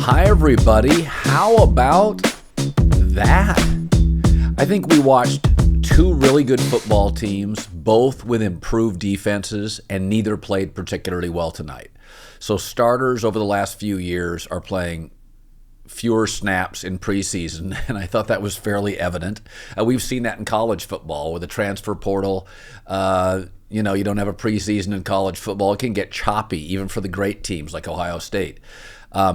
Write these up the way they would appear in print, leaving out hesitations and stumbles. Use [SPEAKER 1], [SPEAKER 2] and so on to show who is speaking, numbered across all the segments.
[SPEAKER 1] Hi, everybody. How about that? I think we watched two really good football teams, both with improved defenses, and neither played particularly well tonight. So starters over the last few years are playing fewer snaps in preseason, and I thought that was fairly evident. We've seen that in college football with the transfer portal. You don't have a preseason in college football. It can get choppy, even for the great teams like Ohio State.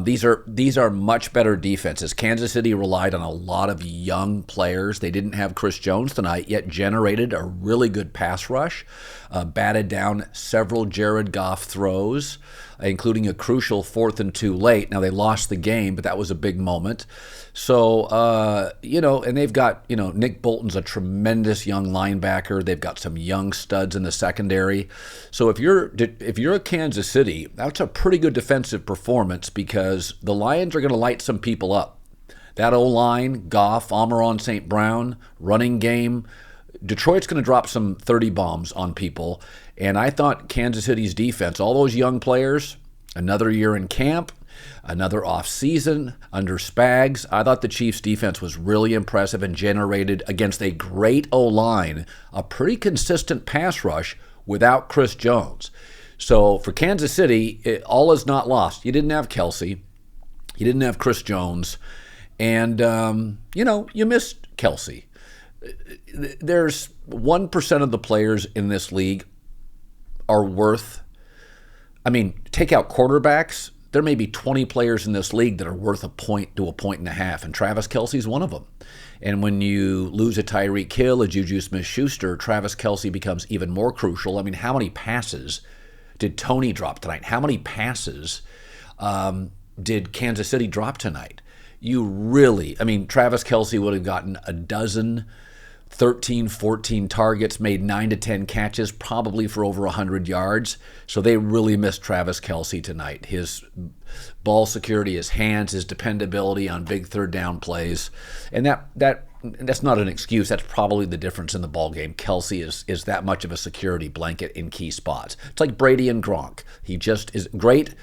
[SPEAKER 1] These are much better defenses. Kansas City relied on a lot of young players. They didn't have Chris Jones tonight, yet generated a really good pass rush, batted down several Jared Goff throws, including a crucial 4th and 2 late. Now, they lost the game, but that was a big moment. So, and they've got, Nick Bolton's a tremendous young linebacker. They've got some young studs in the secondary. So if you're a Kansas City, that's a pretty good defensive performance because the Lions are going to light some people up. That O-line, Goff, Amon-Ra St. Brown, running game, Detroit's going to drop some 30 bombs on people. And I thought Kansas City's defense, all those young players, another year in camp, another off-season under Spags. I thought the Chiefs' defense was really impressive and generated, against a great O-line, a pretty consistent pass rush without Chris Jones. So for Kansas City, all is not lost. You didn't have Kelsey. You didn't have Chris Jones. And, you missed Kelsey. There's 1% of the players in this league are worth, take out quarterbacks, there may be 20 players in this league that are worth a point to a point and a half, and Travis Kelce's one of them. And when you lose a Tyreek Hill, a Juju Smith-Schuster, Travis Kelce becomes even more crucial. How many passes did Tony drop tonight? How many passes did Kansas City drop tonight? Travis Kelce would have gotten a dozen, 13, 14 targets, made 9 to 10 catches, probably for over 100 yards. So they really missed Travis Kelce tonight. His ball security, his hands, his dependability on big third down plays. And that's not an excuse. That's probably the difference in the ball game. Kelce is that much of a security blanket in key spots. It's like Brady and Gronk. He just is great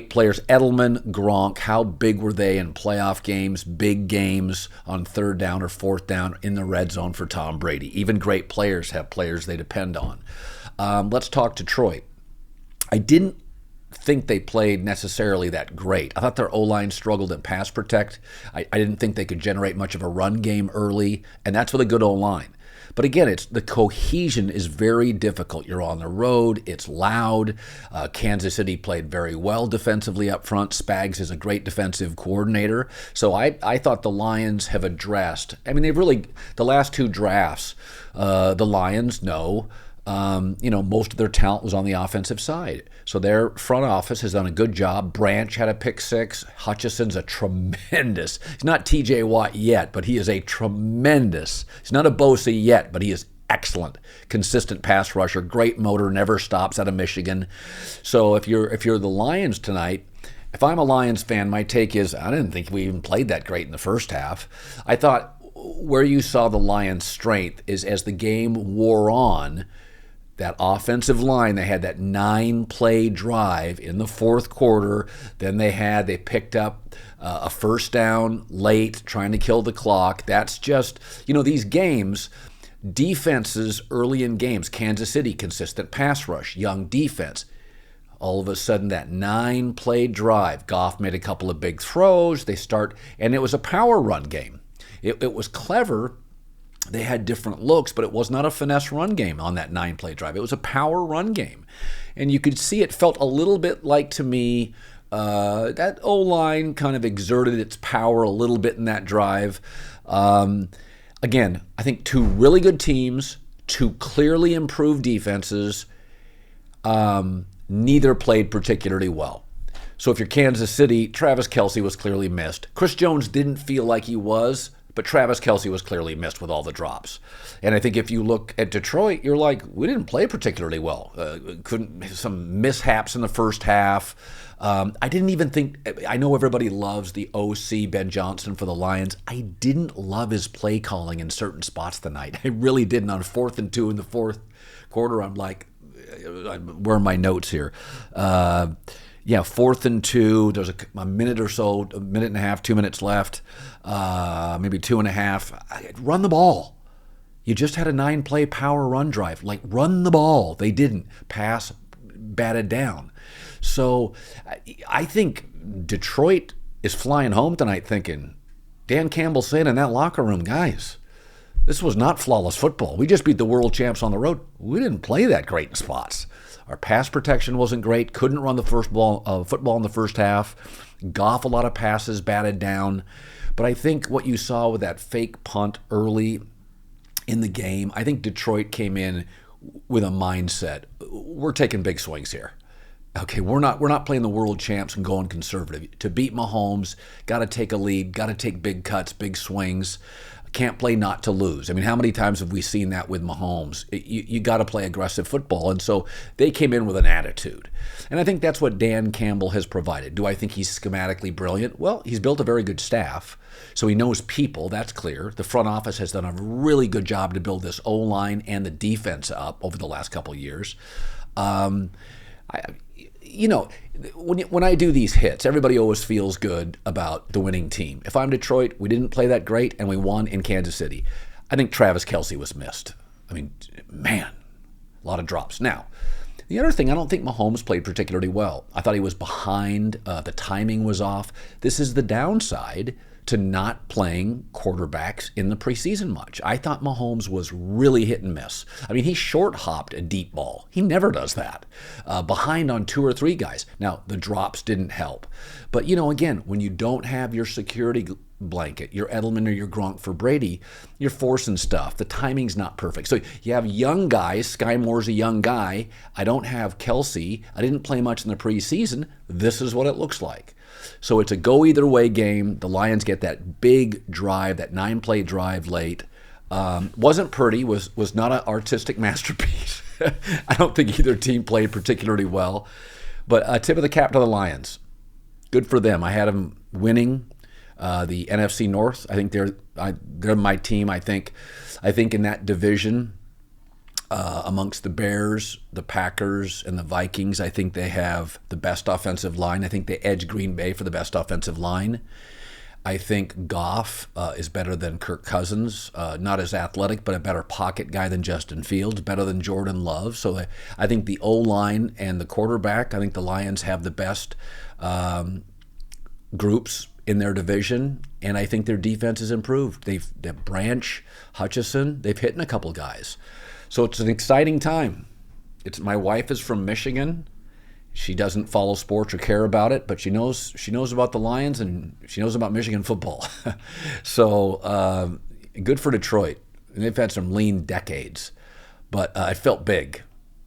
[SPEAKER 1] players. Edelman, Gronk, how big were they in playoff games, big games on third down or fourth down in the red zone for Tom Brady? Even great players have players they depend on. Let's talk Detroit. I didn't think they played necessarily that great. I thought their O-line struggled at pass protect. I didn't think they could generate much of a run game early, and that's with a good O-line. But again, the cohesion is very difficult. You're on the road. It's loud. Kansas City played very well defensively up front. Spags is a great defensive coordinator. So I thought the Lions have addressed. The last two drafts, the Lions know. Most of their talent was on the offensive side. So their front office has done a good job. Branch had a pick six. Hutchison's a tremendous. He's not TJ Watt yet, but he is a tremendous. He's not a Bosa yet, but he is excellent. Consistent pass rusher. Great motor. Never stops out of Michigan. So if you're the Lions tonight, if I'm a Lions fan, my take is I didn't think we even played that great in the first half. I thought where you saw the Lions' strength is as the game wore on. That offensive line, they had that 9-play drive in the fourth quarter. Then they picked up a first down late, trying to kill the clock. That's just, these games, defenses early in games, Kansas City, consistent pass rush, young defense. All of a sudden, that 9-play drive, Goff made a couple of big throws. And it was a power run game. It was clever. They had different looks, but it was not a finesse run game on that 9-play drive. It was a power run game. And you could see it felt a little bit like, to me, that O-line kind of exerted its power a little bit in that drive. Again, I think two really good teams, two clearly improved defenses, neither played particularly well. So if you're Kansas City, Travis Kelce was clearly missed. Chris Jones didn't feel like he was, but Travis Kelce was clearly missed with all the drops. And I think if you look at Detroit, you're like, we didn't play particularly well. Some mishaps in the first half. I didn't even think, I know everybody loves the OC Ben Johnson for the Lions. I didn't love his play calling in certain spots tonight. I really didn't. On 4th and 2 in the fourth quarter, I'm like, where are my notes here? Yeah, 4th and 2. There's a minute or so, a minute and a half, 2 minutes left, maybe 2.5. Run the ball. You just had a 9-play power run drive. Like, run the ball. They didn't. Pass, batted down. So I think Detroit is flying home tonight thinking, Dan Campbell's saying in that locker room, guys, this was not flawless football. We just beat the world champs on the road. We didn't play that great in spots. Our pass protection wasn't great. Couldn't run the football in the first half. Goff, a lot of passes batted down. But I think what you saw with that fake punt early in the game, I think Detroit came in with a mindset. We're taking big swings here. Okay, we're not playing the world champs and going conservative. To beat Mahomes, got to take a lead, got to take big cuts, big swings. Can't play not to lose. I mean, how many times have we seen that with Mahomes? You got to play aggressive football. And so they came in with an attitude. And I think that's what Dan Campbell has provided. Do I think he's schematically brilliant? Well, he's built a very good staff. So he knows people, that's clear. The front office has done a really good job to build this O-line and the defense up over the last couple of years. When I do these hits, everybody always feels good about the winning team. If I'm Detroit, we didn't play that great, and we won in Kansas City. I think Travis Kelce was missed. I mean, man, a lot of drops. Now, the other thing, I don't think Mahomes played particularly well. I thought he was behind. The timing was off. This is the downside to not playing quarterbacks in the preseason much. I thought Mahomes was really hit and miss. I mean, he short-hopped a deep ball. He never does that. Behind on 2 or 3 guys. Now, the drops didn't help. But, again, when you don't have your security blanket, your Edelman or your Gronk for Brady, you're forcing stuff. The timing's not perfect. So you have young guys. Sky Moore's a young guy. I don't have Kelce. I didn't play much in the preseason. This is what it looks like. So it's a go-either-way game. The Lions get that big drive, that 9-play drive late. Wasn't pretty, was not an artistic masterpiece. I don't think either team played particularly well. But a tip of the cap to the Lions. Good for them. I had them winning the NFC North. I think they're my team. I think in that division, amongst the Bears, the Packers, and the Vikings, I think they have the best offensive line. I think they edge Green Bay for the best offensive line. I think Goff is better than Kirk Cousins, not as athletic, but a better pocket guy than Justin Fields, better than Jordan Love. So I think the O-line and the quarterback, I think the Lions have the best groups in their division, and I think their defense has improved. They've Branch, Hutchison, they've hit in a couple guys. So it's an exciting time. My wife is from Michigan. She doesn't follow sports or care about it, but she knows about the Lions and she knows about Michigan football. So good for Detroit. And they've had some lean decades, but it felt big.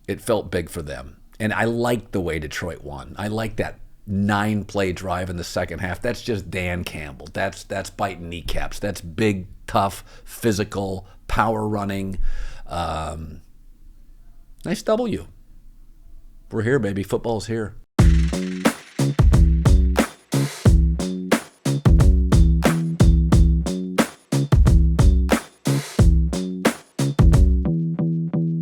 [SPEAKER 1] It felt big for them. And I like the way Detroit won. I like that 9-play drive in the second half. That's just Dan Campbell. That's biting kneecaps. That's big, tough, physical, power running. Nice W. We're here, baby. Football's here.